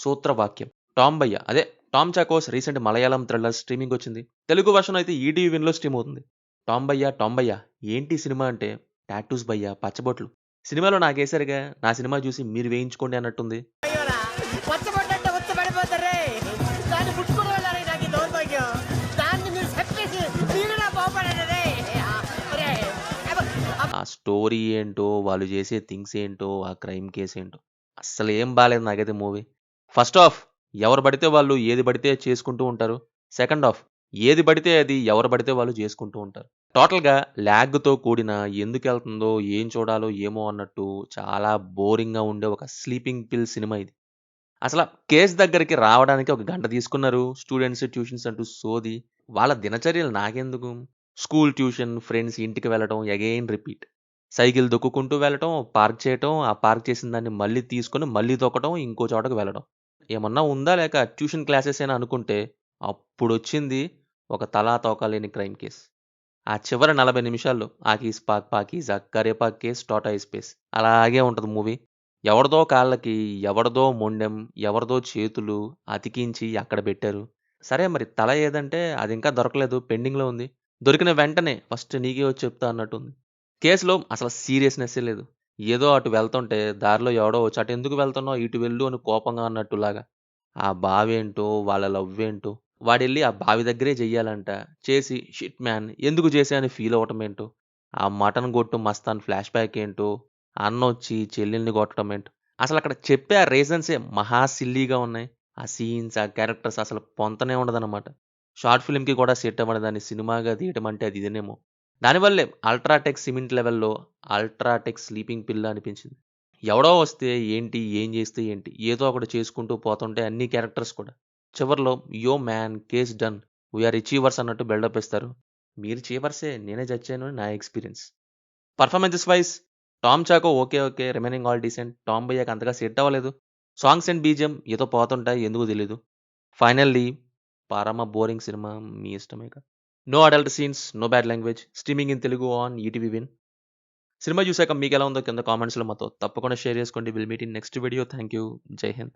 Sutravakyam. 'Tom Bhaiya' అదే 'Tom Chacko's' recent Malayalam thriller స్ట్రీమింగొచ్చింది. Telugu version అయితే ఈటీవీ విన్‌లో స్ట్రీమ్ అవుతుంది. 'టామ్ భయ్య టామ్ భయ్య' ఏంటి సినిమా అంటే టాటూస్ భయ్య పచ్చబొట్లు. సినిమాలో నాకేశారుగా, నా సినిమా చూసి మీరు వేయించుకోండి అన్నట్టుంది. అయ్యోరా పచ్చబడ్డంటే ఉత్త పడిపోతారే దాన్ని పుట్టుకునే వాళ్ళని నాకు ఈ దౌర్భాగ్యం దాన్ని మీరు చెప్పేసి మీరు నా బాగుపడండి ఆ స్టోరీ ఏంటో, వాళ్ళు చేసే థింగ్స్ ఏంటో, ఆ క్రైమ్ కేస్ ఏంటో అస్సలేం బాలేదు నాకైతే మూవీ. ఫస్ట్ హాఫ్ ఎవరు పడితే వాళ్ళు ఏది పడితే చేసుకుంటూ ఉంటారు. సెకండ్ హాఫ్ ఏది పడితే అది ఎవరు పడితే వాళ్ళు చేసుకుంటూ ఉంటారు. టోటల్‌గా ల్యాగ్‌తో కూడిన ఎందుకెళ్తుందో, ఏం చూడాలో ఏమో అన్నట్టు చాలా బోరింగ్‌గా ఉండే ఒక స్లీపింగ్ పిల్ సినిమా ఇది. అసల కేస్ దగ్గరికి రావడానికి ఒక గంట తీసుకున్నారు. స్టూడెంట్స్, ట్యూషన్స్ అంటూ సోది. వాళ్ళ దినచర్యలు నాకెందుకు? స్కూల్, ట్యూషన్, ఫ్రెండ్స్ ఇంటికి వెళ్ళటం అగైన్ రిపీట్. సైకిల్ దొక్కుకుంటూ వెళ్ళటం, పార్క్ చేయటం, ఆ పార్క్ చేసిన దాన్ని మళ్ళీ తీసుకొని మళ్ళీ తొక్కటం, ఇంకో చోటకి వెళ్ళడం. ఏమన్నా ఉందా లేక ట్యూషన్ క్లాసెసేనా అనుకుంటే అప్పుడొచ్చింది ఒక తలా తోకా లేని క్రైమ్ కేస్. ఆ చివరి 40 నిమిషాల్లో ఆకీస్ పాక్ పాకీజా కరేపాక్ కేస్ టార్టాయిస్ స్పేస్ అలాగే ఉంటది మూవీ. ఎవడిదో కాళ్ళకి, ఎవడిదో మొండెం, ఎవరిదో చేతులు అతికించి అక్కడ బెట్టారు. సరే మరి తల ఏదంటే అదింకా దొరకలేదు. పెండింగ్‌లో ఉంది. దొరికిన వెంటనే ఫస్ట్ నీకే వచ్చి చెప్తా అన్నట్టుంది. కేస్‌లో అసలు సీరియస్‌నెస్సే లేదు. ఏదో అటు వెళ్తుంటే దారిలో ఎవడో వచ్చి "అటెందుకు వెళ్తున్నావు? ఇటు వెళ్ళు" అని కోపంగా అన్నట్టులాగా. ఆ బావేంటో, వాళ్ళ లవ్వేంటో, వాడెళ్లి ఆ బావి దగ్గరే చెయ్యాలంట. చేసి షిట్ మ్యాన్ ఎందుకు చేశా అని ఫీల్ అవ్వటమేంటో, ఆ మటన్ గొట్టు మస్తాన్ ఫ్లాష్ బ్యాక్ ఏంటో, అన్నొచ్చి చెల్లెల్ని కొట్టడమేంటో, అసలక్కడ చెప్పే ఆ రీజన్సే మహా సిల్లీగా ఉన్నాయి. ఆ సీన్స్, ఆ క్యారెక్టర్స్ అసలు పొంతనే ఉండదనమాట. షార్ట్ ఫిల్మ్‌కి కూడా సెట్ అవ్వని దాన్ని సినిమాగా తీయటం అంటే అది ఇదేనేమో. దానివల్లే అల్ట్రాటెక్ సిమెంట్ లెవెల్‌లో అల్ట్రాటెక్ స్లీపింగ్ పిల్ అనిపించింది. ఎవడో వస్తే ఏంటి? ఏం చేస్తే ఏంటి? ఏదో ఒకటి చేసుకుంటూ పోతుంటే అన్ని క్యారెక్టర్స్ కూడా. చివర్లో yo man case done. We are achievers అన్నట్టు బిల్డప్ ఇస్తారు. మీరు చీవర్సే నేనే చచ్చాను అని నా experience. Performances wise Tom Chacko okay. Okay. Remaining all decent. Tom బోయాకి అంతగా సెట్ అవ్వలేదు. సాంగ్స్ అండ్ బీజీఎం ఏదో పోతుంటాయి. ఎందుకో తెలీదు. ఫైనల్లీ పరమ బోరింగ్ సినిమా మీ ఇష్టమే ఇక. No adult scenes, no bad language. Streaming in Telugu on ETV win. Cinema చూసాక మీకెలా ఉందో కింద కామెంట్స్‌లో మాతో తప్పకుండా షేర్ చేసుకోండి. Will meet in next video. Thank you. జై హింద్.